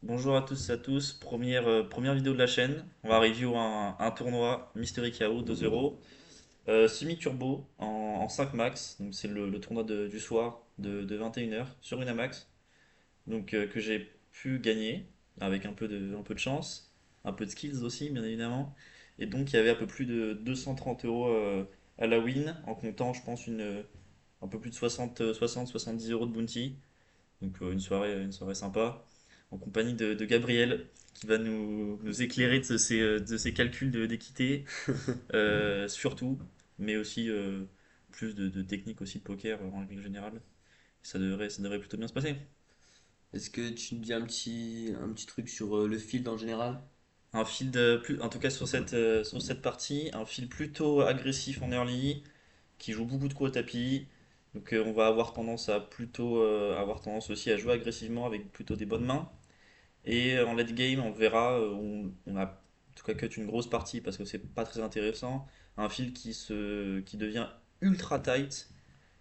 Bonjour à tous et à tous, première vidéo de la chaîne. On va review un tournoi Mystery KO 2-0 semi-turbo en 5 max. Donc c'est le tournoi du soir de 21h sur Winamax. Donc que j'ai pu gagner avec un peu de chance, un peu de skills aussi bien évidemment. Et donc il y avait un peu plus de 230 euros à la win en comptant je pense un peu plus de 70 euros de bounty. Donc une soirée sympa, en compagnie de Gabriel, qui va nous éclairer de ses calculs d'équité, surtout, mais aussi plus de technique aussi de poker en règle générale. Ça devrait plutôt bien se passer. Est-ce que tu me dis un petit truc sur le field en général? Un field, en tout cas sur cette partie, un field plutôt agressif en early, qui joue beaucoup de coups au tapis. Donc on va avoir tendance à plutôt avoir tendance aussi à jouer agressivement avec plutôt des bonnes mains. Et en late game, on verra, on a en tout cas cut une grosse partie parce que c'est pas très intéressant. Un fil qui devient ultra tight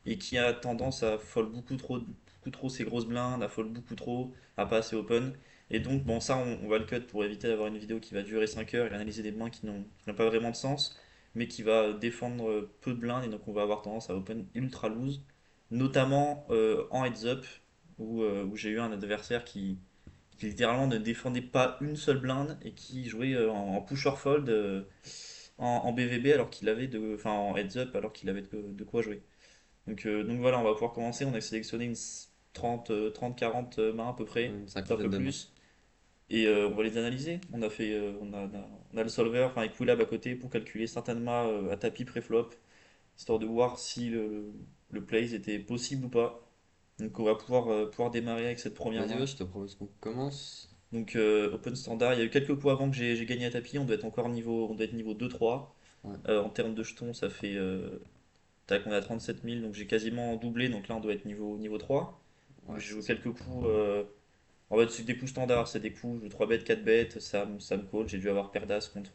et qui a tendance à fold beaucoup trop ses grosses blindes, à fold beaucoup trop, à pas assez open. Et donc, bon, ça, on va le cut pour éviter d'avoir une vidéo qui va durer 5 heures et analyser des blindes qui n'ont pas vraiment de sens, mais qui va défendre peu de blindes. Et donc, on va avoir tendance à open ultra loose, notamment en heads up, où j'ai eu un adversaire qui littéralement ne défendait pas une seule blinde et qui jouait en pusher fold en BVB alors qu'il avait enfin en heads up alors qu'il avait de quoi jouer. Donc voilà, on va pouvoir commencer. On a sélectionné une 30-40 mains à peu près, Une un peu cinquantaine de mains. plus. Et on va les analyser. On a le solver, enfin avec Willab à côté pour calculer certaines mains à tapis pré-flop, histoire de voir si le plays était possible ou pas. Donc on va pouvoir démarrer avec cette première Vas-y, ouais, main. je te propose qu'on commence. Donc Open Standard, il y a eu quelques coups avant que j'ai gagné à tapis, on doit être niveau 2-3. Ouais, En termes de jetons, ça fait tac, on est à 37 000, donc j'ai quasiment doublé, donc là on doit être niveau 3. Donc ouais, j'ai c'est joué ça. quelques coups, en fait c'est des coups standards, c'est des coups, je 3 bêtes, 4 bêtes, ça me call, j'ai dû avoir paire d'as contre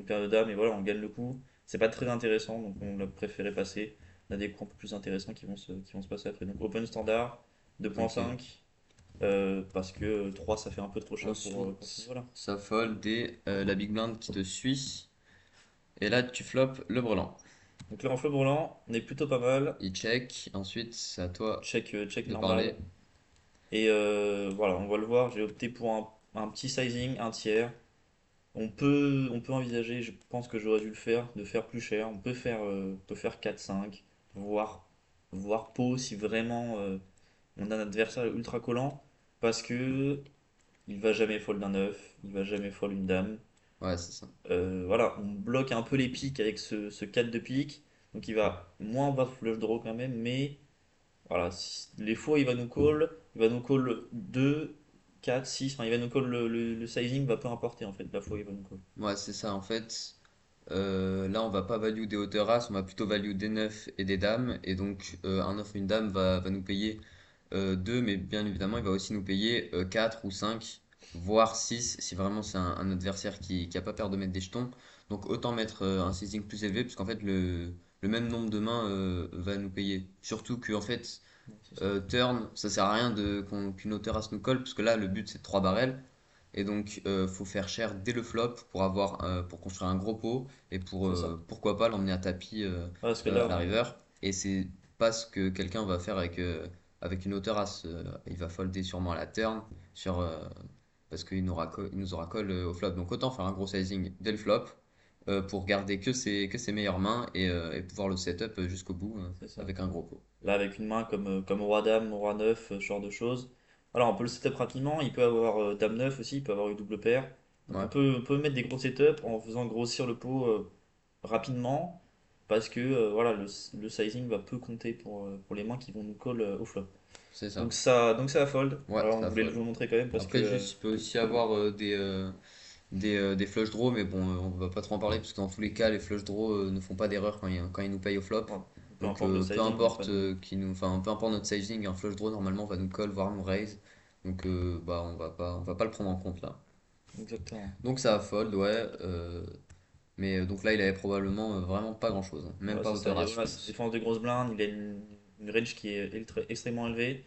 paire de dames, et voilà, on gagne le coup. C'est pas très intéressant, donc on a préféré passer. On a des coups un peu plus intéressants qui vont se passer après. Donc Open Standard, Ok. 2.5, parce que 3 ça fait un peu trop cher pour ce Ensuite, niveau-là. ça fold et la big blind qui te suit. Et là, tu flops le brelan. Donc là en flop roulant, on est plutôt pas mal. Il check. Ensuite, c'est à toi Check de normal. parler. Et voilà, on va le voir. J'ai opté pour un petit sizing, un tiers. On peut envisager, je pense que j'aurais dû le faire, de faire plus cher. On peut faire 4-5, voire pot si vraiment on a un adversaire ultra collant. Parce que il va jamais fold un 9, il va jamais fold une dame. Ouais, c'est ça. Voilà, on bloque un peu les piques avec ce 4 de pique. Donc il va moins avoir de flush draw quand même, mais voilà, les fois il va nous call 2, 4, 6, enfin il va nous call le sizing va peu importer en fait, la fois il va nous call. Ouais, c'est ça. En fait, là, on va pas value des hauteurs as, on va plutôt value des neufs et des dames. Et donc, un neuf ou une dame va nous payer 2, mais bien évidemment, il va aussi nous payer 4 ou 5, voire 6 si vraiment c'est un adversaire qui a pas peur de mettre des jetons. Donc, autant mettre un sizing plus élevé, puisqu'en fait, le même nombre de mains va nous payer. Surtout que, en fait, Ouais, c'est ça. turn, ça sert à rien qu'une hauteur as nous colle, parce que là, le but c'est 3 barrels. Et donc, faut faire cher dès le flop pour construire un gros pot et pour C'est ça. pourquoi pas l'emmener à tapis Ouais, parce que à là, la river. Et c'est pas ce que quelqu'un va faire avec une hauteur as. Il va folder sûrement à la turn parce il nous aura call au flop. Donc, autant faire un gros sizing dès le flop pour garder que ses meilleures mains et pouvoir le setup jusqu'au bout c'est ça. avec un gros pot. Là avec une main comme roi dame, roi 9, ce genre de choses. Alors on peut le setup rapidement, il peut avoir dame 9 aussi, il peut avoir une double paire. Donc Ouais, on peut mettre des gros setups en faisant grossir le pot rapidement parce que voilà le sizing va peu compter pour les mains qui vont nous call au flop. c'est ça. Donc ça va fold. Ouais, Voilà, on ça voulait fold. vous le montrer quand même parce que Après, juste, il peut aussi avoir des flush draws, mais bon, on va pas trop en parler parce que dans tous les cas, les flush draws ne font pas d'erreur quand ils nous payent au flop. voilà, peu Donc, importe le sizing, il va pas nous. enfin, peu importe notre sizing, un flush draw normalement va nous call, voire nous raise. Donc, bah, on va pas le prendre en compte là. Exactement. Donc, ça a fold, ouais. Mais donc là, il avait probablement vraiment pas grand chose, même Ouais, pas c'est ça. hauteur Il y a as, je vraiment cette pense. défense de grosse blinde, il a une range qui est extrêmement élevée.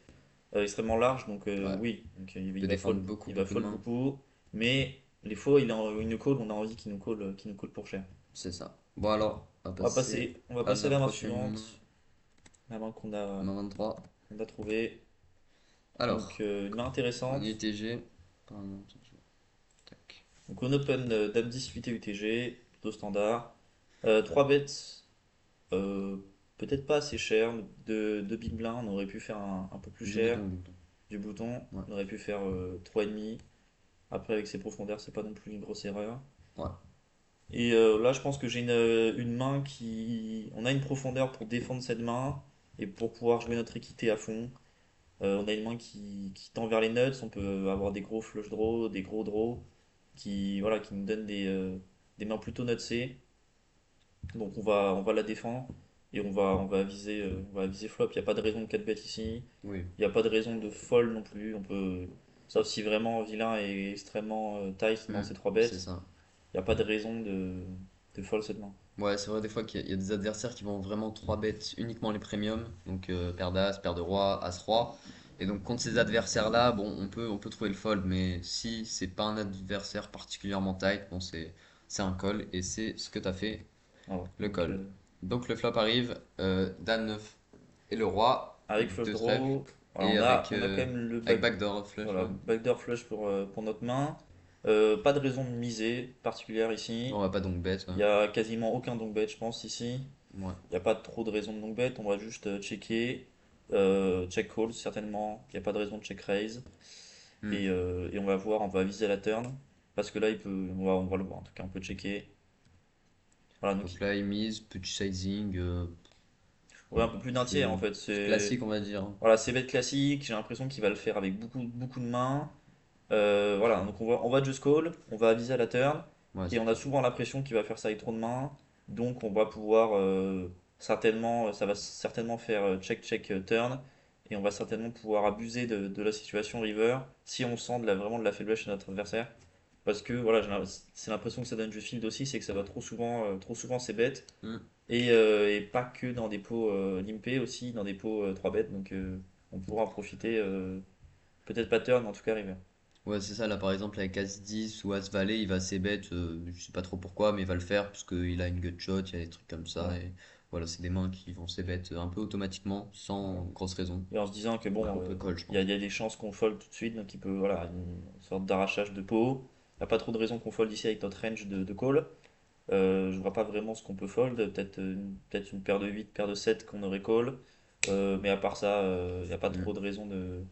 extrêmement large, donc Ouais, oui, donc, il peut défendre beaucoup, il va beaucoup de fold mains. beaucoup, mais les fois il nous call, on a envie qu'il nous call pour cher. C'est ça. Bon alors, On va à passer à la la main prochaine suivante, la main main 23. qu'on a trouvée. Donc Alors, une main en intéressante. UTG. Pardon, tac. Donc on open Dame 10 8 UTG, plutôt standard. 3 bêtes, euh, peut-être pas assez cher. De Big Blind, on aurait pu faire un peu plus Deux cher. boutons, deux boutons. Du bouton, Ouais. on aurait pu faire 3,5. Après, avec ses profondeurs, c'est pas non plus une grosse erreur. Ouais. Et là, je pense que j'ai une main qui. On a une profondeur pour défendre cette main et pour pouvoir jouer notre équité à fond. On a une main qui tend vers les nuts. On peut avoir des gros flush draws, des gros draws voilà, qui nous donnent des mains plutôt nutsées. Donc on va la défendre et on va viser flop. Il n'y a pas de raison de 4 bet ici. Oui, Il n'y a pas de raison de fold non plus. Sauf si vraiment vilain est extrêmement tight dans hmm, ses 3 c'est bêtes. ça. Il n'y a pas de raison de fold cette main. Ouais, c'est vrai des fois qu'il y a des adversaires qui vont vraiment 3 bêtes uniquement les premiums, donc paire d'as, paire de roi, as roi. Et donc contre ces adversaires-là, bon, on peut trouver le fold, mais si c'est pas un adversaire particulièrement tight, bon, c'est un call et c'est ce que t'as fait, Voilà. le call. Donc le flop arrive, dame 9 et le roi, Avec flush de trèfle, draw, voilà, et on a quand même avec backdoor flush, voilà, ouais. backdoor flush pour notre main. Pas de raison de miser particulière ici. On va pas donc bet, ouais. Il y a quasiment aucun donk bet, je pense, ici. Ouais. Il n'y a pas trop de raison de donk bet. On va juste checker. Check call, certainement. Il n'y a pas de raison de check raise. Hmm. Et on va viser la turn. Parce que là, on va le voir. En tout cas, on peut checker. Voilà, donc, Donc là, il mise, petit sizing, ouais, un peu plus d'un tiers en fait. classique, on va dire. Voilà, c'est bet classique. J'ai l'impression qu'il va le faire avec beaucoup de mains. Voilà, donc on va just call, on va aviser à la turn, Ouais, et c'est on a clair. souvent l'impression qu'il va faire ça avec trop de mains, donc on va pouvoir ça va certainement faire turn, et on va certainement pouvoir abuser de la situation river si on sent vraiment de la faiblesse chez notre adversaire. Parce que voilà, c'est l'impression que ça donne juste field aussi, c'est que ça va trop souvent c'est bête, Hmm. et pas que dans des pots limpés aussi, dans des pots 3 bêtes, donc on pourra en profiter, peut-être pas turn, mais en tout cas river. Ouais, c'est ça, là par exemple avec As-10 ou As-Valet, il va assez bête, je sais pas trop pourquoi, mais il va le faire parce qu'il a une gut shot, il y a des trucs comme ça, Voilà. et voilà, c'est des mains qui vont assez bête un peu automatiquement, sans Voilà. grosse raison. Et en se disant que bon, Donc on peut call, je il pense. y a des chances qu'on fold tout de suite, donc il peut, voilà, une sorte d'arrachage de pot. Il n'y a pas trop de raison qu'on fold ici avec notre range de call. Je vois pas vraiment ce qu'on peut fold, peut-être une paire de 8 paire de 7 qu'on aurait call. Mais à part ça, il n'y a pas Hmm. trop de raison de.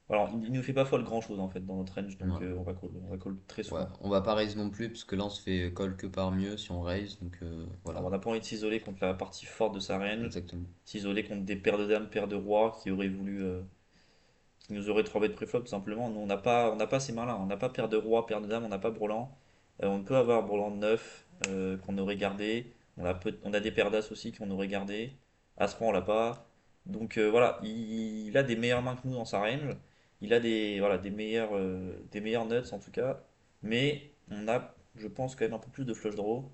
Alors, il nous fait pas fold grand chose en fait dans notre range, donc Ouais. on va call très Ouais, souvent. on va pas raise non plus, parce que là on se fait call que par mieux si on raise, donc Alors, on voilà, n'a pas envie de s'isoler contre la partie forte de sa range, exactement. s'isoler contre des paires de dames, paires de rois qui nous auraient 3 bêtes préflop tout simplement. Nous, on n'a pas ces mains-là. On n'a pas paire de roi, paire de dame, on n'a pas brelan. On peut avoir brelan de 9 qu'on aurait gardé. On a des paires d'as aussi qu'on aurait gardé. As-roi, on l'a pas. Donc voilà, il a des meilleures mains que nous dans sa range. Il a voilà, des meilleurs nuts en tout cas. Mais on a, je pense, quand même un peu plus de flush draw.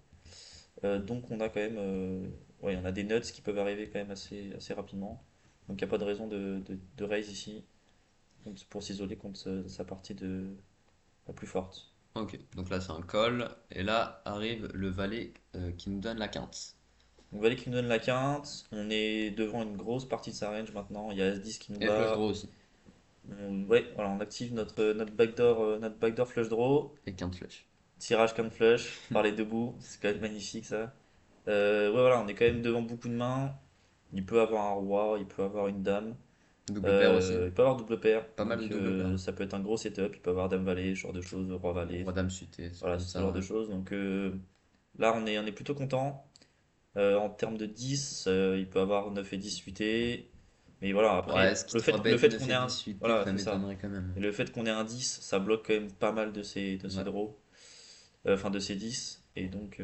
Donc on a quand même ouais, on a des nuts qui peuvent arriver quand même assez rapidement. Donc il n'y a pas de raison de raise ici pour s'isoler contre sa partie la plus forte. Ok, donc là c'est un call, et là arrive le valet qui nous donne la quinte. Donc valet qui nous donne la quinte, on est devant une grosse partie de sa range maintenant, il y a As-10 qui nous Et flush bat. draw aussi, Ouais, voilà, on active notre backdoor flush draw, et quinte flush. tirage comme flush par les deux bouts, c'est quand même magnifique ça. Ouais, voilà, on est quand même devant beaucoup de mains. Il peut avoir un roi, il peut avoir une dame, Double paire aussi, il peut avoir double paire, pas mal de donc double paire. ça peut être un gros setup. Il peut avoir dame valet, ce genre de choses, roi valet, Roi dame suité, c'est voilà, comme ce genre ça, de ouais. choses. Donc là, on est plutôt content. En termes de 10, il peut avoir 9 et 10 suités. Mais voilà, Ouais, après, est-ce qu'il 3 le bet fait 9 qu'on et ait 10 un. suité, Voilà, ça c'est ça. m'étonnerait quand même. Et le fait qu'on ait un 10, ça bloque quand même pas mal de ses Ouais. draws. Enfin, de ses 10. Et donc,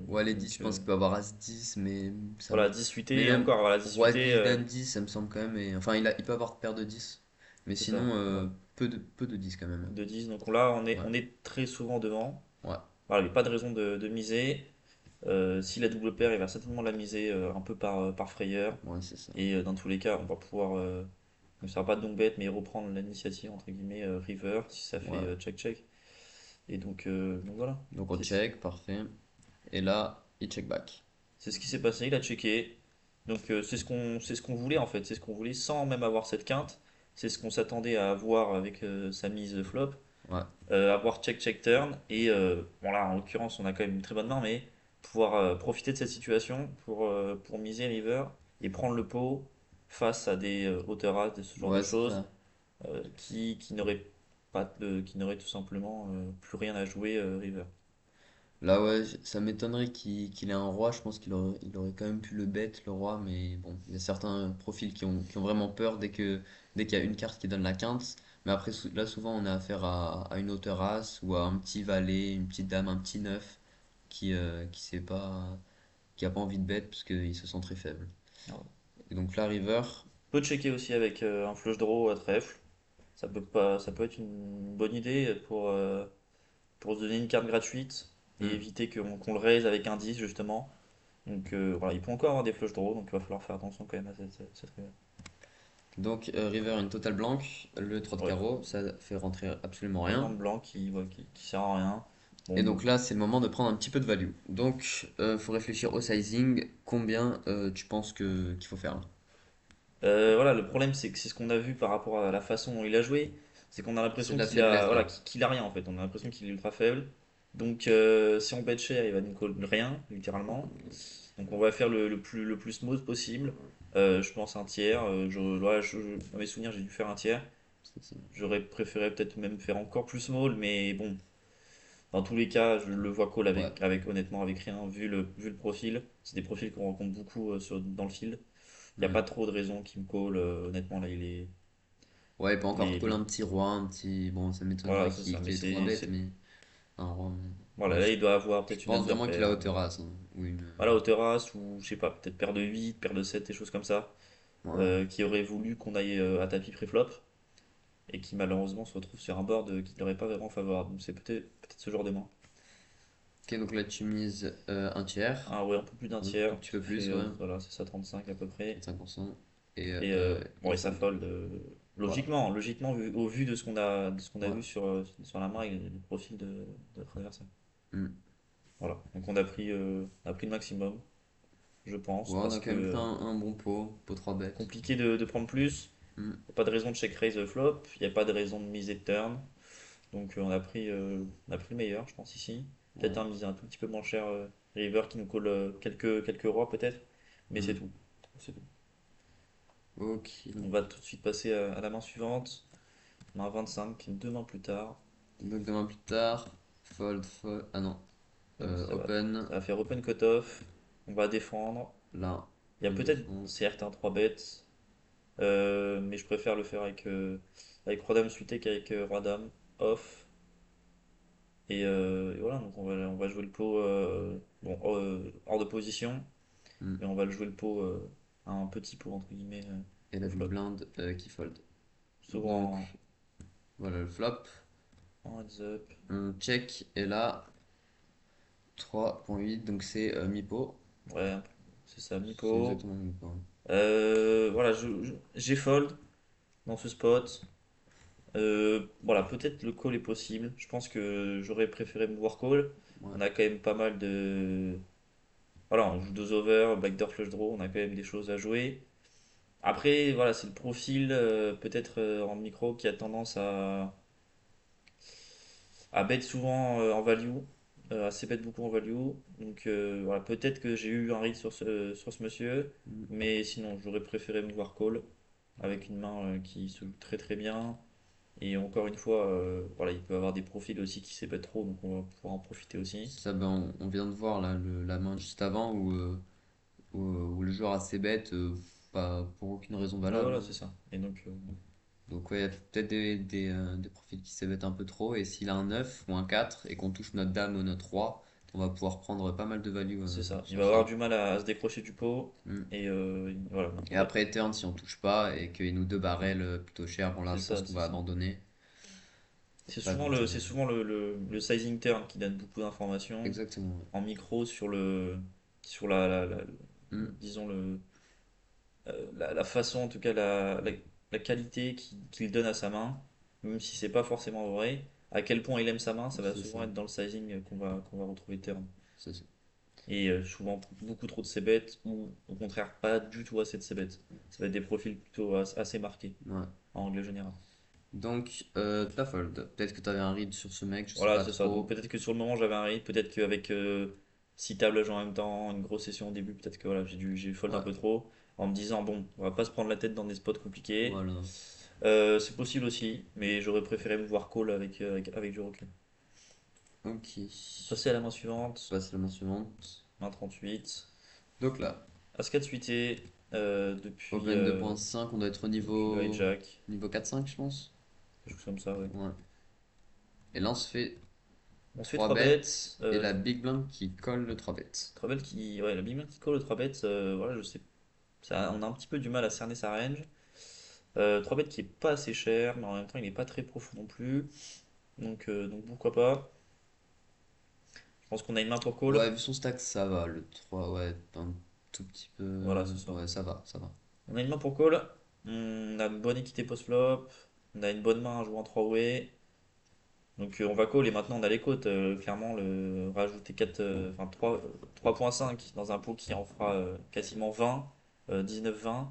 Ouais, les 10, je pense qu'il peut avoir As-10, mais ça me... voilà, 10 Mais suités. Et même encore, voilà, 10 Roi suités, 10, Dame 10, ça me semble quand même... Enfin, il peut avoir paire de 10, mais c'est ça. sinon, Ouais. peu de 10 quand même. De 10. Donc là, Ouais, on est très souvent devant. ouais, Voilà, il n'y a pas de raison de miser. Si la double paire, il va certainement la miser un peu par frayeur. ouais, c'est ça. Et dans tous les cas, on va pouvoir Donc, ça sera pas donc bête, mais reprendre l'initiative, entre guillemets, river, si ça fait Ouais. check-check. Et donc voilà. Donc on C'est check, parfait. Et là, il check back. c'est ce qui s'est passé, il a checké. Donc c'est ce qu'on voulait en fait, c'est ce qu'on voulait sans même avoir cette quinte. C'est ce qu'on s'attendait à avoir avec sa mise flop. Ouais. Avoir check check turn et bon là en l'occurrence on a quand même une très bonne main mais pouvoir profiter de cette situation pour miser river et prendre le pot face à des hauteurs as, ce genre de Ouais, c'est choses ça. qui n'auraient pas qui n'auraient tout simplement plus rien à jouer river. Là, ouais, ça m'étonnerait qu'il ait un roi. Je pense il aurait quand même pu le bet, le roi. Mais bon, il y a certains profils qui ont vraiment peur dès qu'il y a une carte qui donne la quinte. Mais après, là, souvent, on a affaire à une hauteur as ou à un petit valet, une petite dame, un petit neuf qui sait pas, qui a pas envie de bet parce qu'il se sent très faible. Alors, Et donc là, river, on peut checker aussi avec un flush draw à trèfle. Ça peut être une bonne idée pour se donner une carte gratuite et hmm. éviter qu'on le raise avec un 10 justement. Donc voilà, il peut encore avoir des flush draws, donc il va falloir faire attention quand même à cette river. Donc river une totale blanche, le 3 de Ouais, carreau, ça fait rentrer absolument un rien. énorme blanc qui sert à rien. Et Bon, donc là, c'est le moment de prendre un petit peu de value. Donc, faut réfléchir au sizing. Combien tu penses qu'il faut faire là? voilà, le problème c'est que c'est ce qu'on a vu par rapport à la façon dont il a joué, c'est qu'on a C'est de l'impression la qu'il a, faiblesse voilà, là. qu'il a rien en fait. On a l'impression qu'il est ultra faible. Donc si on bet cher, il va nous call rien, littéralement. Donc on va faire le plus smooth possible. Je pense un tiers. Dans mes souvenirs, j'ai dû faire un tiers. J'aurais préféré peut-être même faire encore plus small, mais bon, dans tous les cas, je le vois call Ouais. honnêtement, avec rien, vu le profil. C'est des profils qu'on rencontre beaucoup dans le field. Il n'y a Hmm. pas trop de raisons qu'il me call, honnêtement, là, Ouais, il peut il encore est, te coller un petit roi, un petit. Bon, ça voilà, m'étonnerait c'est ça. Mais qu'il ait 3 bêtes, mais un roi. voilà, Ouais, là, il doit avoir je peut-être une pense as de vraiment qu'il a pair. hauteur as, hein, ou une. Voilà, hauteur as, ou je sais pas, peut-être paire de 8 paire de 7 des choses comme ça, Ouais. qui aurait voulu qu'on aille à tapis préflop, et qui malheureusement se retrouve sur un board qui ne leur est pas vraiment favorable. Donc c'est peut-être ce genre de main. Ok, donc là tu mises un tiers, Ah ouais, un peu plus d'un un tiers, petit ça peu fait, plus, ouais, voilà, c'est ça 35 à peu près. 35%. Et Et bon, il et ça fold. fold. Voilà. Logiquement, au vu de ce qu'on a Ouais. vu sur la main et le profil de notre adversaire. Hmm. Voilà, donc on a pris le maximum, je pense, Ouais, on parce a quand même fait que un bon pot 3 bêtes. compliqué de prendre plus. Hmm. Il n'y a pas de raison de check raise flop, il n'y a pas de raison de miser de turn. Donc on a pris le meilleur, je pense, ici. Peut-être Ouais. un miser un tout petit peu moins cher, River qui nous colle quelques rois peut-être, mais c'est Hmm. tout. C'est tout. Ok, On donc, va tout de suite passer à la main suivante. Main 25, deux mains plus tard. donc demain plus tard, fold, fold. Ah non, Donc open. ça va faire open cutoff. On va défendre. Là, Il y a on peut-être, défend. certes, un 3 bêtes, mais je préfère le faire avec Roi Dame suité qu'avec Roi Dame off. Et voilà, donc on va jouer le pot bon, hors de position, Hmm. mais on va le jouer le pot un petit pot entre guillemets Et la au big flop. blind qui fold. Donc, Souvent voilà le flop. en heads up. On check. Et là, 3,8. Donc c'est mi-pot. Ouais, c'est ça, C'est mi-pot. exactement mi-pot. Voilà, j'ai fold dans ce spot. Voilà, peut-être le call est possible. Je pense que j'aurais préféré me voir call. Ouais. On a quand même pas mal de. Voilà, on joue deux over, backdoor flush draw, on a quand même des choses à jouer. Après, voilà, c'est le profil, peut-être en micro, qui a tendance à bet souvent en value, assez bet beaucoup en value. Donc voilà, peut-être que j'ai eu un read sur ce monsieur, Hmm. mais sinon, j'aurais préféré me voir call avec une main qui se joue très très bien. Et encore une fois, voilà, il peut avoir des profils aussi qui s'ébêtent trop, donc on va pouvoir en profiter aussi. Ça, ben, on vient de voir là, la main juste avant où le joueur a ses bêtes, pas pour aucune raison Ouais, valable, voilà, hein. c'est ça. Et donc, Donc ouais, il y a peut-être des profils qui s'ébêtent un peu trop. Et s'il a un 9 ou un 4 et qu'on touche notre dame ou notre roi, on va pouvoir prendre pas mal de value c'est ça. Il sur va avoir ça. du mal à se décrocher du pot. Hmm. Et voilà, donc Et après turn, si on touche pas et qu'il nous deux barrels plutôt cher, bon là c'est je pense ça, qu'on c'est va ça. abandonner. C'est D'intérêt. souvent le sizing turn qui donne beaucoup d'informations Exactement, ouais. en micro sur Hmm. disons la façon, en tout cas, la qualité qu'il donne à sa main, même si c'est pas forcément vrai. À quel point il aime sa main, ça va C'est ça. souvent être dans le sizing qu'on va retrouver turn. C'est ça. Et souvent beaucoup trop de ces bêtes, ou au contraire pas du tout assez de ces bêtes. Ça va être des profils plutôt assez marqués, Ouais. en règle générale. Donc, t'as fold. Peut-être que t'avais un read sur ce mec, je sais Voilà, pas c'est ça. Donc trop. peut-être que sur le moment j'avais un rythme, peut-être qu'avec 6 tables en même temps, une grosse session au début, peut-être que voilà, j'ai fold un Ouais, peu trop, en me disant bon, on va pas se prendre la tête dans des spots compliqués. voilà. C'est possible aussi, mais j'aurais préféré me voir call avec du recul. Ok. Passer à la main suivante, Passe la main suivante. main 38. Donc là, As-4 suité depuis, open 2.5, on doit être au depuis le niveau, hijack, niveau 4-5, je pense. quelque chose comme ça, ouais. Ouais. Et là, on se fait On se fait 3 3 bêtes bêtes. et la big blind qui colle le 3 bêtes. 3 bêtes qui. Ouais, la big blind qui call aux 3 bêtes, voilà, je sais. On a un petit peu du mal à cerner sa range. 3 bêtes qui est pas assez cher, mais en même temps il est pas très profond non plus. Donc pourquoi pas. Je pense qu'on a une main pour call. Ouais, vu son stack, ça va. Le 3 ouais, un tout petit Voilà, peu. c'est ça. Ouais, ça va, ça va. On a une main pour call. On a une bonne équité post-flop. On a une bonne main à jouer en 3-way. Donc on va call et maintenant on a les côtes. Clairement, rajouter 4, enfin 3.5 dans un pot qui en fera quasiment 20, 19-20.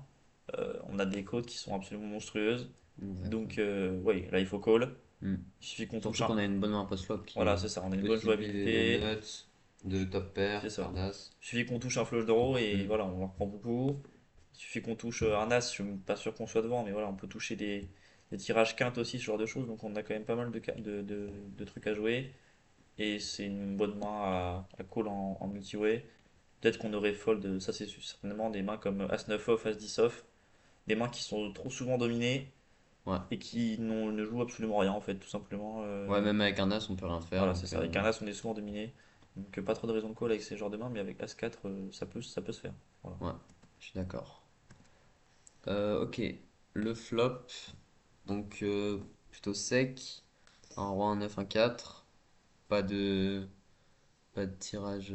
On a des côtes qui sont absolument monstrueuses. Donc Exactement. oui, là il faut call. Hmm. Il suffit qu'on touche Surtout un. qu'on a une bonne main post-flop qui Voilà, est c'est ça, on a une bonne petite bébé de jouabilité. nuts, de top C'est pair, ça. paire d'as. Il suffit qu'on touche un flush draw et Hmm. voilà, on en reprend beaucoup. Il suffit qu'on touche un as, je suis pas sûr qu'on soit devant, mais voilà, on peut toucher des tirages quintes aussi, ce genre de choses. Donc on a quand même pas mal de trucs à jouer. Et c'est une bonne main à call en multi-way. Peut-être qu'on aurait fold, ça c'est certainement des mains comme As-9 off, As-10 off. Des mains qui sont trop souvent dominées Ouais. et qui ne jouent absolument rien en fait, tout simplement. Ouais, même avec un as, on peut rien faire. Voilà, c'est Donc, ça. Avec un As, on est souvent dominé. Donc pas trop de raison de call avec ces genres de mains, mais avec As-4, ça peut se faire. Voilà. ouais, je suis d'accord. Ok. Le flop, donc plutôt sec. Un roi, un 9 un 4. Pas de, pas de tirage.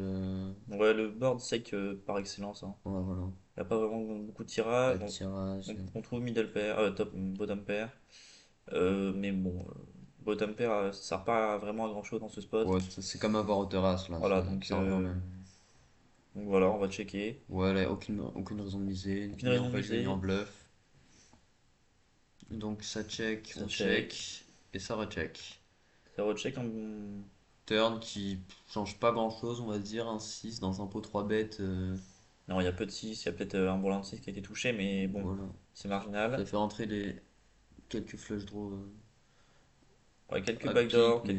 Ouais, le board sec par excellence, hein. Ouais, voilà. Il n'y a pas vraiment beaucoup de Pas tirages. de tirage. On trouve middle pair, bottom pair. Mais bon, bottom pair, ça sert pas vraiment à grand chose dans ce spot. Ouais, c'est comme avoir au terrasse là. Voilà, donc, Ça revient au même. voilà, on va checker. Ouais, là, aucune raison de miser, Aucune ni raison en de value, ni en miser. bluff. Donc ça check, Ça on check. check, et ça recheck. Ça recheck en. Turn qui change pas grand chose, on va dire, un 6 dans un pot 3 bêtes. Non, il y a peu de 6, il y a peut-être un bourrin de 6 qui a été touché, mais bon, Voilà. c'est marginal. Ça fait rentrer les quelques flush draws Ouais, à pique, quelques mais backdoors ouais,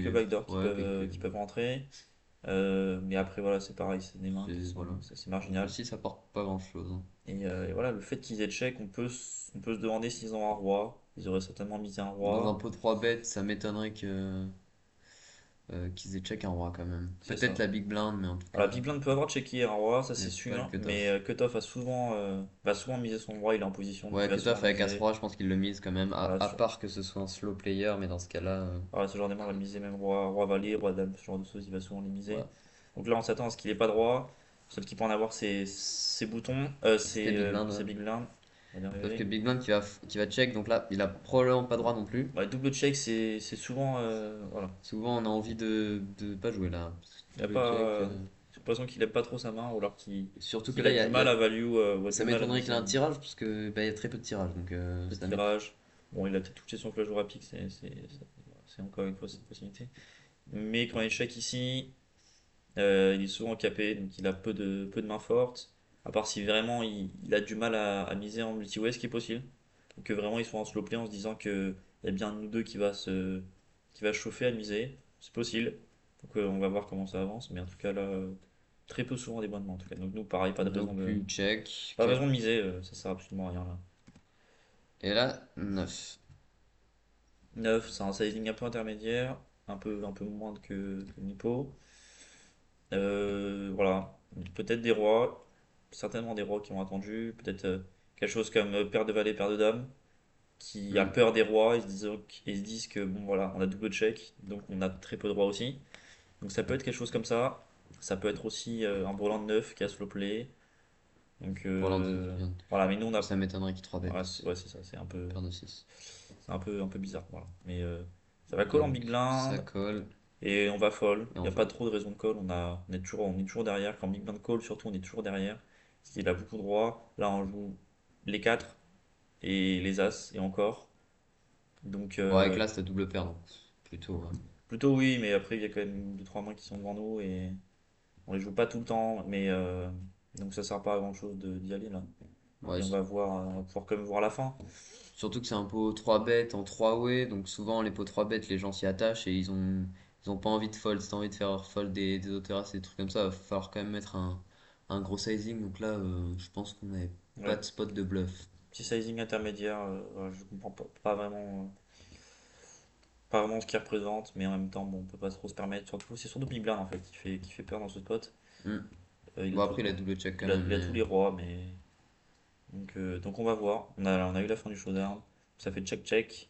quelques. qui peuvent rentrer. Mais après, voilà, c'est pareil, c'est des mains qui sont. Voilà. C'est Le marginal. 6 apporte pas grand chose. Et voilà, le fait qu'ils aient check, on peut se demander s'ils ont un roi. Ils auraient certainement misé un Dans un roi. pot 3 bêtes, ça m'étonnerait qu'ils aient check un roi quand même. C'est Peut-être ça. la big blind, mais en tout Voilà, cas, Big Blind peut avoir checké un roi, ça mais c'est pas le sûr. Mais cutoff. Cutoff va souvent miser son roi, il est en position, donc il Ouais, va souvent cutoff avec miser. As-Roi, je pense qu'il le mise quand même, Voilà, à part que ce soit un slow player, mais dans ce cas-là, voilà, ce genre de main va miser même roi valet, roi dame, ce genre de choses, il va souvent les ouais. miser. Donc là, on s'attend à ce qu'il ait pas de roi. Seul qui peut en avoir, ses boutons, C'était Big Blind, ses ouais. Big Blind. On va y Sauf que arriver. Big Blind qui va check, donc là, il a probablement pas droit non plus. Ouais, double check, c'est souvent. Voilà. Souvent, on a envie de pas jouer là. Parce que Il a double check. pas. J'ai l'impression qu'il aime pas trop sa main, ou alors Surtout que qu'il là, a du mal à value, ou a ça du mal à m'étonnerait qu'il ait miser un tirage, parce que bah, il y a très peu de tirages. Donc, peu de ça m'étonne. tirage. Bon, il a peut-être touché son flash au rapide, c'est encore une fois cette possibilité. Mais quand il check ici, il est souvent capé, donc il a peu de mains fortes. À part si vraiment il a du mal à miser en multi-way, ce qui est possible. Ou que vraiment ils sont en slow play en se disant qu'il y a bien un ou deux qui va chauffer à miser. C'est possible. Donc on va voir comment ça avance. Mais en tout cas là, très peu souvent des bonnes mains en tout cas. Donc nous, pareil, Donc, lui, check. pas de raison de miser, ça sert absolument à rien là. Et là, 9. 9, c'est un sizing un peu intermédiaire, un peu moins que Nippo. Voilà, peut-être des rois, certainement des rois qui ont attendu, peut-être quelque chose comme paire de valet, paire de dames, qui a Hmm. peur des rois, ils se disent que bon voilà, on a double check, donc on a très peu de rois aussi. Donc ça peut être quelque chose comme ça. Ça peut être aussi un brelan de 9 qui a slow play. Donc Pour l'un des voilà, mais nous on a. ça m'étonnerait qu'il 3 Voilà, bêtes. ouais, c'est ça, Paire de 6. c'est un peu bizarre. Voilà. Mais ça va call en big Donc ça blind colle et on va fold. et Il n'y on a pas fold. trop de raison de call. On est toujours derrière. Quand big blind call, surtout, on est toujours derrière. Parce qu'il a beaucoup de rois. Là, on joue les 4 et les as et encore. Donc Bon, avec l'As, t'as double paire, donc plutôt. plutôt oui, mais après, il y a quand même deux trois mains qui sont devant nous et on les joue pas tout le temps. Mais donc ça sert pas à grand chose d'y aller là. Ouais, Et on va pouvoir quand même voir la fin. surtout que c'est un pot 3 bêtes en 3 way, donc souvent les pots 3 bêtes, les gens s'y attachent et ils ont pas envie de fold. Si t'as envie de faire fold des autoras et des trucs comme ça, va falloir quand même mettre un gros sizing. Donc là, je pense qu'on n'avait pas Ouais. de spot de bluff. Petit sizing intermédiaire, je comprends pas vraiment ce qu'il représente, mais en même temps, bon, on peut pas trop se permettre. Surtout, c'est surtout Big Blind en fait qui fait peur dans ce spot. Hmm. Il a Bon, tout, après, il a double check quand même, il a tous mais les rois, mais donc on va voir. On a eu la fin du showdown, ça fait check-check.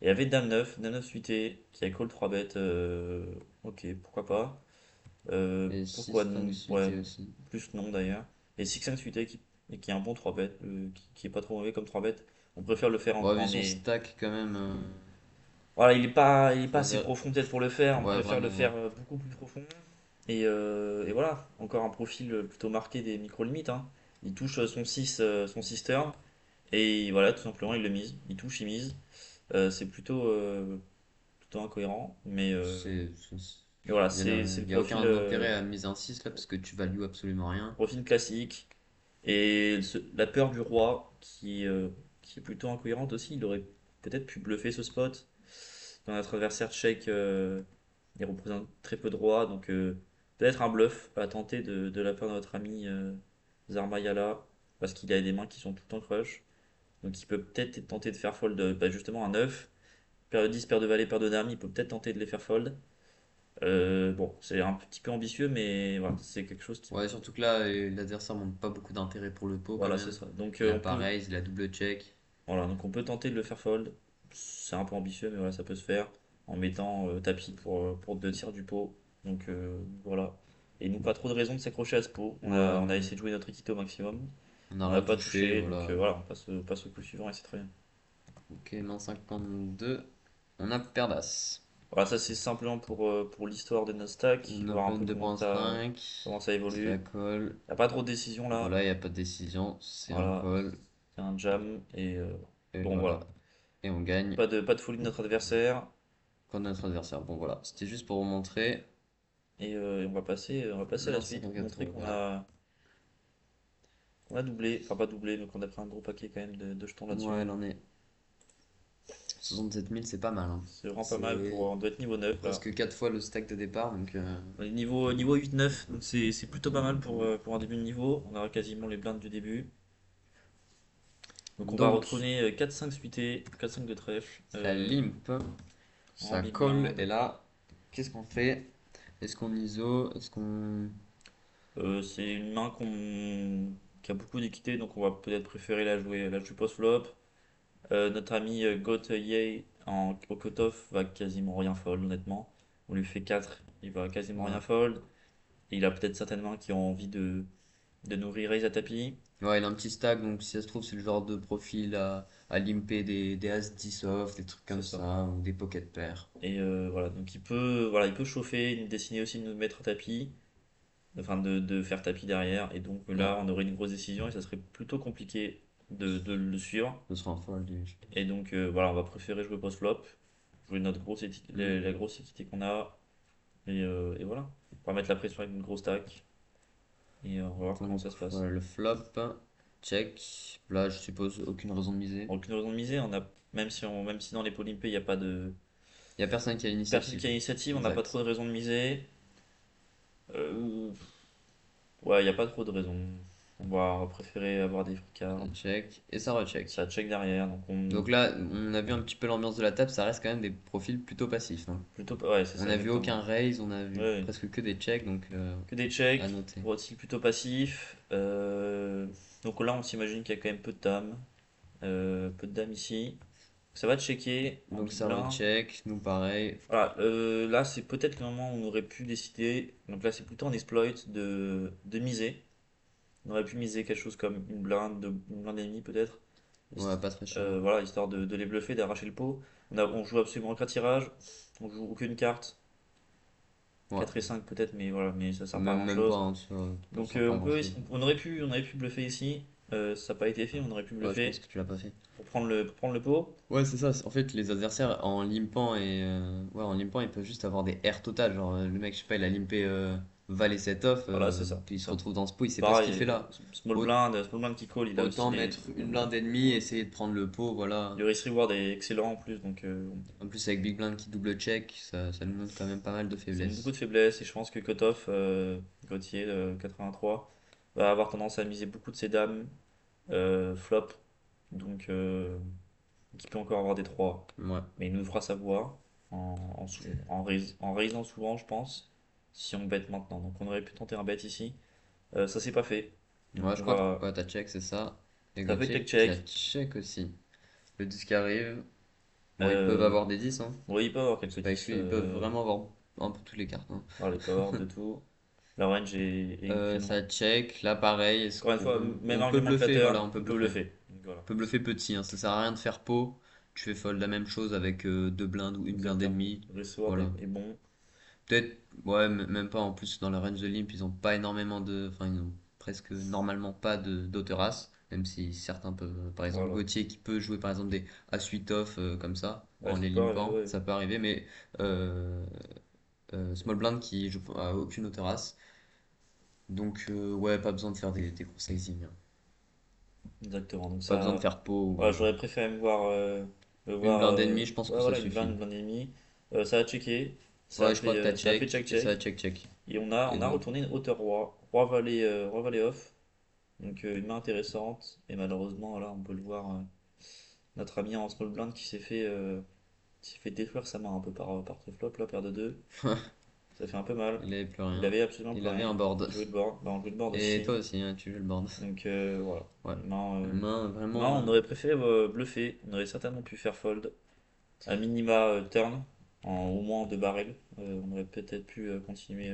Et il y avait Dame 9 suité qui a call 3 bêtes. Ok, pourquoi pas. et 6 Pourquoi 5 ouais, suité aussi. plus non d'ailleurs. Et 6-5 suité qui est un bon 3 bêtes, qui est pas trop mauvais comme 3 bêtes. On préfère le faire Bon, quand vu on son est. stack quand même, Voilà, il est pas on assez dirait- profond peut-être pour le faire. On ouais, préfère le vraiment, ouais. faire beaucoup plus profond. Et voilà, encore un profil plutôt marqué des micro-limites, hein. Il touche son 6 turn. Et voilà, tout simplement, il le mise. Il touche, il mise. C'est plutôt incohérent. Mais voilà, c'est le Il y a profil, aucun intérêt à miser un 6 là parce que tu values absolument rien. profil classique. Et la peur du roi, qui est plutôt incohérente aussi. Il aurait peut-être pu bluffer ce spot. Quand notre adversaire check, il représente très peu de rois, donc peut-être un bluff à tenter de la part de notre ami Zarmayala, parce qu'il a des mains qui sont tout le temps crush. Donc il peut peut-être tenter de faire fold justement un 9, paire de 10, paire de valet, paire de dames, il peut peut-être tenter de les faire fold. Bon, c'est un petit peu ambitieux, mais voilà, c'est quelque chose qui. Ouais, surtout que là, l'adversaire montre pas beaucoup d'intérêt pour le pot quand Voilà, c'est même. ça. Donc Il a on peut, pareil, il a double check. donc on peut tenter de le faire fold. C'est un peu ambitieux, mais voilà, ça peut se faire en mettant tapis pour deux tiers du pot. Donc voilà. Et nous, pas trop de raison de s'accrocher à ce pot. Ouais, On a non. essayé de jouer notre équité au maximum. On a On n'a rien pas touché, touché, donc voilà. voilà, on passe au coup suivant et c'est très bien. Ok, main 52. On a paire d'as. Voilà, ça c'est simplement pour l'histoire de notre stack, On voir un open peu comment 2.5. ça Ça évolue. colle. Il n'y a pas trop de décisions là. Voilà, il n'y a pas de décision. C'est un Voilà, call. c'est un jam et Et bon voilà. voilà. Et on gagne Pas de folie de notre adversaire. contre notre adversaire. Bon, voilà. C'était juste pour vous montrer. Et on va passer à la Main suite, vous 54 montrer euros, qu'on voilà. a doublé, enfin pas doublé, mais qu'on a pris un gros paquet quand même de jetons Ouais, là-dessus. elle en est. 67 000, c'est pas mal, hein. C'est vraiment pas mal C'est on doit être niveau 9 là. presque 4 fois le stack de départ, donc On est niveau 8-9, donc c'est plutôt pas mal pour un début de niveau. On aura quasiment les blindes du début. Donc on va donc retourner 4-5 suité, 4-5 de trèfle, ça limp, en ça big colle, blind. et là, qu'est-ce qu'on fait? Est-ce qu'on ISO? Est-ce qu'on... C'est une main qui a beaucoup d'équité, donc on va peut-être préférer la jouer post-flop. Notre ami Goat Yei au cut-off va quasiment rien fold, honnêtement. On lui fait 4, il va quasiment rien Ouais. fold. Et il a peut-être certaines mains qui ont envie de nous re-raise à tapis. Ouais, il a un petit stack, donc si ça se trouve, c'est le genre de profil à limper des As 10 off, des trucs C'est comme ça. ça, ou des pocket pairs. Et voilà, donc il peut chauffer, dessiner aussi de nous mettre à tapis, enfin de faire tapis derrière. Et donc Ouais, là, on aurait une grosse décision et ça serait plutôt compliqué de le suivre. ce sera un fold. Et donc voilà, on va préférer jouer post-flop, jouer Hmm. la grosse équité qu'on a. Et voilà, on va mettre la pression avec une grosse stack. Et on va voir comment Donc, ça se passe. voilà, le flop, check. Là, je suppose aucune raison de miser. Aucune raison de miser, même si dans les polympées, il n'y a pas de Il y a personne qui a personne l'initiative. qui a l'initiative, on n'a pas trop Exact. de raison de miser. Euh, ouais, il n'y a pas trop de raison. On va préférer avoir des Ça fricards. check, et ça recheck. Ça check derrière, donc Donc là, on a vu un petit peu l'ambiance de la table, ça reste quand même des profils plutôt passifs, hein. plutôt ouais, c'est On ça a vu exactement. aucun raise, on a Ouais, vu ouais. presque que des checks, donc Que des à checks, noter. vote plutôt passif. Donc là, on s'imagine qu'il y a quand même peu de dames. Peu de dames ici. Ça va checker en Donc big ça blind. recheck, nous pareil. Voilà, là c'est peut-être le moment où on aurait pu décider. Donc là c'est plutôt un exploit de miser. On aurait pu miser quelque chose comme une blinde et demie peut-être. Ouais, pas très cher. Voilà, histoire de les bluffer, d'arracher le pot. On joue absolument aucun tirage, on joue aucune carte. Ouais, 4 et 5 peut-être, mais voilà, mais ça sert pas à même pas, grand-chose. hein, ça Donc sert pas à on peut, grand-chose. on aurait pu bluffer ici. Ça n'a pas été fait, on aurait pu Ouais, je pense bluffer que tu l'as pas fait. pour prendre le pot. Ouais, c'est ça. En fait, les adversaires en limpant ouais, en limpant, ils peuvent juste avoir des airs totales. Genre, le mec, je sais pas, il a limpé valet set off, Voilà, c'est ça. puis il C'est se ça. retrouve dans ce pot, il sait pas ce qu'il Pareil, fait là. Au- small blind qui call, il a aussi Autant mettre une blinde ennemie, essayer de prendre le pot, voilà. le risk reward est excellent en plus, donc En plus, avec Big Blind qui double check, ça nous montre quand même pas mal de ça montre beaucoup faiblesses. de faiblesses et je pense que Cutoff, Gauthier, 83, va avoir tendance à miser beaucoup de ses dames flop, donc qui peut encore avoir des 3, Ouais. mais il nous fera savoir en raisant souvent, je pense, si on bet maintenant. Donc on aurait pu tenter un bet ici. Ça s'est pas fait. Donc Ouais, je on crois que va. ouais, t'as check, c'est ça. Et Ça fait check Gauthier qui a check. check aussi. Le 10 qui arrive. Bon, ils peuvent Euh, avoir des 10, hein. oui, il peut avoir quelques C'est pas 10. exclu, ils peuvent vraiment avoir un peu toutes les cartes, hein. Voilà, il peut avoir de tout. La range est inclinant. Ça check, là pareil, est-ce Encore une fois, qu'on même on peut argument que bluffer, flatteur, voilà, on peut on peut bluffer. bluffer. Donc voilà, On peut bluffer petit, hein, ça sert à rien de faire pot. Tu fais fold la même chose avec deux blindes ou une blinde et exactement. demie. Le sword Voilà. est bon. Peut-être, ouais, même pas en plus dans la range de limp, ils ont pas énormément de. Enfin, ils ont presque normalement pas de d'autoras, même si certains peuvent. Par exemple, Voilà. Gauthier qui peut jouer par exemple des As-8 off comme ça, Ouais, en ça les peut arriver, limpant, ouais. ça peut arriver, mais euh, Small Blind qui joue à aucune autoras. Donc, ouais, pas besoin de faire des gros sizing, hein. Exactement. Donc Pas besoin de ça. faire pot. Voilà, j'aurais préféré me Une voir blinde ennemie, je pense que ouais, ça voilà, suffit. une blinde et demie. Ça a checké. Ouais, je crois que t'as Ça a fait check check et ça a check. check. Et Et on a donc, retourné une hauteur roi. Roi valet off. Donc une main intéressante. Et malheureusement, là, on peut le voir. Notre ami en small blind qui s'est fait détruire sa main un peu par flop, là, paire de 2. Ça fait un peu mal. il avait plus Il rien. avait absolument Il plus avait rien. un board. Il jouait le board. Bah, on jouait le board Et aussi. toi aussi, hein, tu joues le board. Donc voilà. Ouais. Non, Main non, vraiment. on aurait préféré bluffer. On aurait certainement pu faire fold. À minima turn. Au moins en deux barrels. On aurait peut-être pu continuer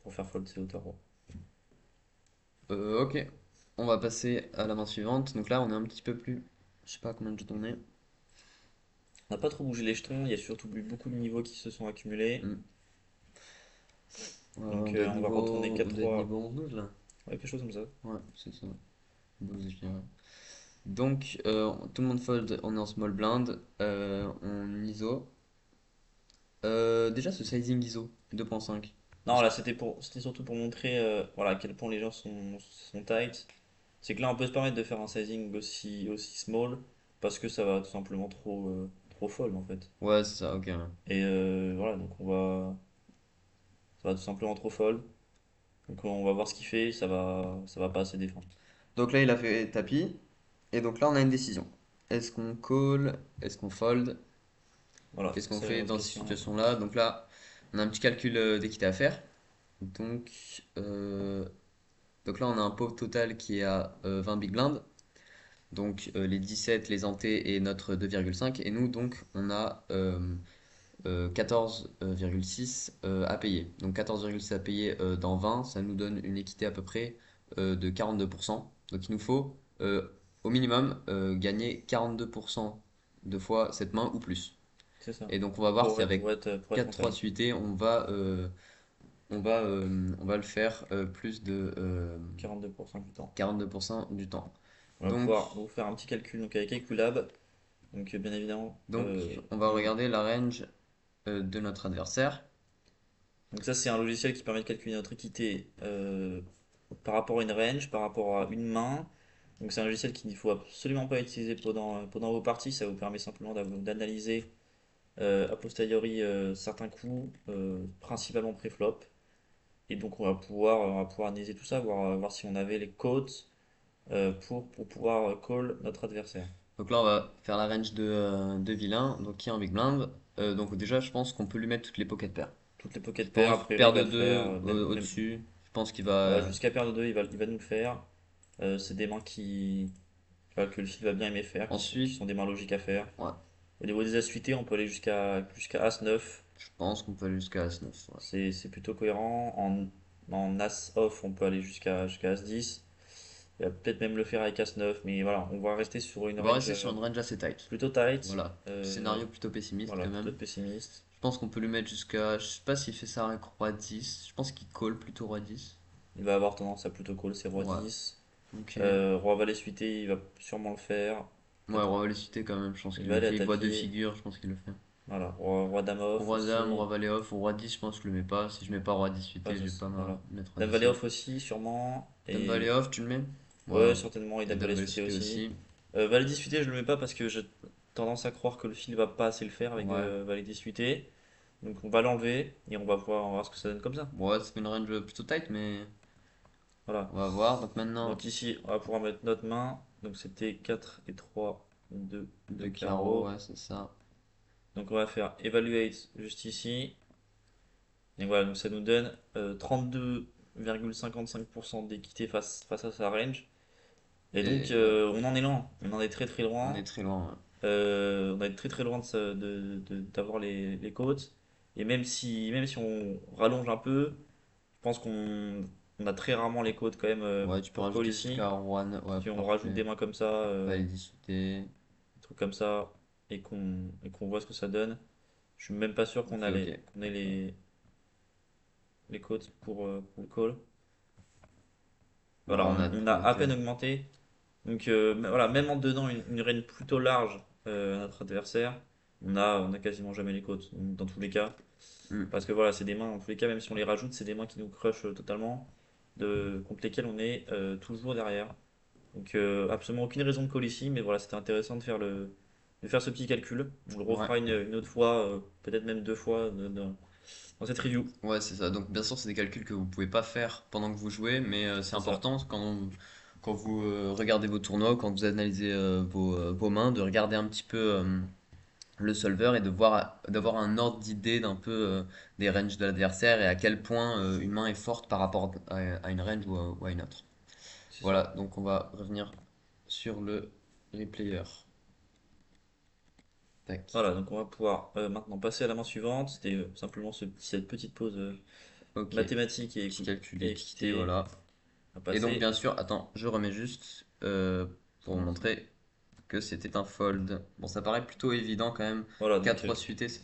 pour faire fold ces hauteurs. Ok. On va passer à la main suivante. Donc là, on est un petit peu plus. Je sais pas combien de jetons on est. On n'a pas trop bougé les jetons. Il y a surtout eu beaucoup de niveaux qui se sont accumulés. Hmm. Donc on va retourner On doit être 4-3. niveau 11-12 là. Ouais, quelque chose comme ça. Ouais, c'est ça. 12, je dirais. Donc, tout le monde fold, on est en small blind. On ISO. Déjà, ce sizing ISO 2.5. Non, là c'était surtout pour montrer voilà, à quel point les gens sont tight. C'est que là on peut se permettre de faire un sizing aussi small parce que ça va tout simplement trop fold en fait. Ouais, c'est ça, ok, ouais. Et voilà, donc ça va tout simplement trop fold. Donc on va voir ce qu'il fait, ça va pas assez défendre. Donc là, il a fait tapis. Et donc là, on a une décision. Est-ce qu'on call? Est-ce qu'on fold? Voilà, Qu'est-ce qu'on c'est la fait grosse dans cette question. situation-là? Donc là, on a un petit calcul d'équité à faire. Donc, euh, donc là, on a un pot total qui est à 20 big blind. Donc les 17, les antés et notre 2,5. Et nous, donc, on a 14,6 à payer. Donc 14,6 à payer dans 20, ça nous donne une équité à peu près de 42%. Donc il nous faut au minimum gagner 42% de fois cette main ou plus. C'est ça. Et donc on va voir si avec Pour être en 4-3 time. suités, on va le faire plus de 42% du temps. 42% du temps. On va Donc, vous faire un petit calcul donc avec Equilab. Donc bien évidemment. donc on va regarder la range de notre adversaire. Donc ça c'est un logiciel qui permet de calculer notre équité par rapport à une range, par rapport à une main. Donc c'est un logiciel qu'il ne faut absolument pas utiliser pendant vos parties. Ça vous permet simplement d'analyser a posteriori certains coups, principalement pré-flop. Et donc on va pouvoir analyser tout ça, voir si on avait les cotes pour pouvoir call notre adversaire. Donc là, on va faire la range de vilain, donc qui est en big blind. Donc déjà, je pense qu'on peut lui mettre toutes les pocket pairs. Toutes les Je pocket pairs, pense a priori, paire il va de le faire. 2 au-dessus. Je pense qu'il Voilà, va. jusqu'à paire de 2, il va nous le faire. C'est des mains voilà, que le fil va bien aimer faire, qui Ensuite, sont des mains logiques à faire. ouais, Au niveau des as suités, on peut aller jusqu'à As-9. je pense qu'on peut aller jusqu'à As-9. Ouais. C'est plutôt cohérent. En As-Off, on peut aller jusqu'à As-10. Il va peut-être même le faire avec As-9, mais voilà, on va rester sur une On va range rester sur une range assez tight. plutôt tight. Voilà. Scénario plutôt pessimiste Voilà, quand plutôt même. pessimiste. Je pense qu'on peut lui mettre jusqu'à. Je sais pas s'il fait ça avec roi 10. Je pense qu'il call plutôt roi 10. Il va avoir tendance à plutôt call, c'est roi Ouais. 10. Ok. Roi valet suité, il va sûrement le faire. Ouais, Peut-être roi valet cité quand même. Je pense il qu'il va le aller fait. Il voit deux attaquer. figures. Je pense qu'il le fait. Voilà, roi dame off Roi aussi. dame, roi valet off. Ou roi 10, je pense que je le mets pas. Si je mets pas roi 10 Ouais, suité, je vais pas voilà. mettre roi Dame 10 valet off. off aussi, sûrement. Dame Et valet off, tu le mets? Ouais. ouais, certainement. Et Et dame dame valet valet suité suité aussi. aussi. Valet disputé, je le mets pas parce que j'ai tendance à croire que le fil va pas assez le faire avec Ouais. valet disputé. Donc on va l'enlever et on va voir ce que ça donne comme ça. Ouais, ça fait une range plutôt tight, mais Voilà. on va voir. Donc maintenant, Donc ici, on va pouvoir mettre notre main. Donc c'était 4 et 3, 2 de deux carreaux, carreau. ouais, c'est ça. Donc on va faire evaluate juste ici. Et voilà, donc ça nous donne 32,55% d'équité face à sa range. Et donc Et ouais, on en est loin, on en est très très on est loin. très loin. Ouais. On est très très loin d'avoir les côtes. Et même si on rallonge un peu, je pense qu'on a très rarement les côtes quand même Ouais, tu peux pour call rajouter ici. jusqu'à roi. Ouais, Si on rajoute parfait. des mains comme ça, Valet discuter. des trucs comme ça, et qu'on voit ce que ça donne, je suis même pas sûr Ok, ok. qu'on ait les côtes pour le call. Ouais, Voilà, on a on a tout. à Ok. peine augmenté. Donc voilà, même en donnant une range plutôt large à notre adversaire, on a quasiment jamais les côtes, dans tous les cas. Hmm. Parce que voilà, c'est des mains, dans tous les cas, même si on les rajoute, c'est des mains qui nous crushent totalement, contre lesquelles on est toujours derrière. Donc absolument aucune raison de call ici, mais voilà, c'était intéressant de faire ce petit calcul. On le Ouais. refera une autre fois, peut-être même deux fois dans cette review. Ouais, c'est ça. Donc, bien sûr, c'est des calculs que vous pouvez pas faire pendant que vous jouez, mais c'est C'est ça. important quand vous regardez vos tournois, quand vous analysez vos mains, de regarder un petit peu le solver et d'avoir un ordre d'idée d'un peu des ranges de l'adversaire et à quel point une main est forte par rapport à une range ou à une autre. C'est ça. Voilà, donc on va revenir sur le replayer. Tac. Voilà, donc on va pouvoir maintenant passer à la main suivante. C'était simplement cette petite pause Ok. mathématique et, Petit calcul et d'équité, équité voilà. à Et donc, passer. bien sûr, attends, je remets juste pour vous montrer que c'était un fold. Bon, ça paraît plutôt évident quand même. Voilà, donc 4 suité, ça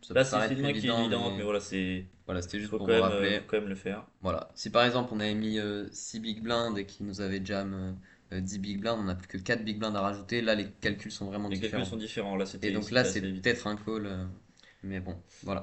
là peut c'est paraître une main qui est évident, évidente, mais mais voilà, c'est voilà, c'était juste faut pour quand vous même, rappeler. faut quand même le faire. Voilà. Si par exemple on avait mis 6 big blinds et qu'il nous avait jam 10 big blinds, on n'a plus que 4 big blinds à rajouter, là les calculs sont vraiment Les calculs différents. sont différents. Là Et donc là c'était c'est assez évident. peut-être un call, mais bon, voilà.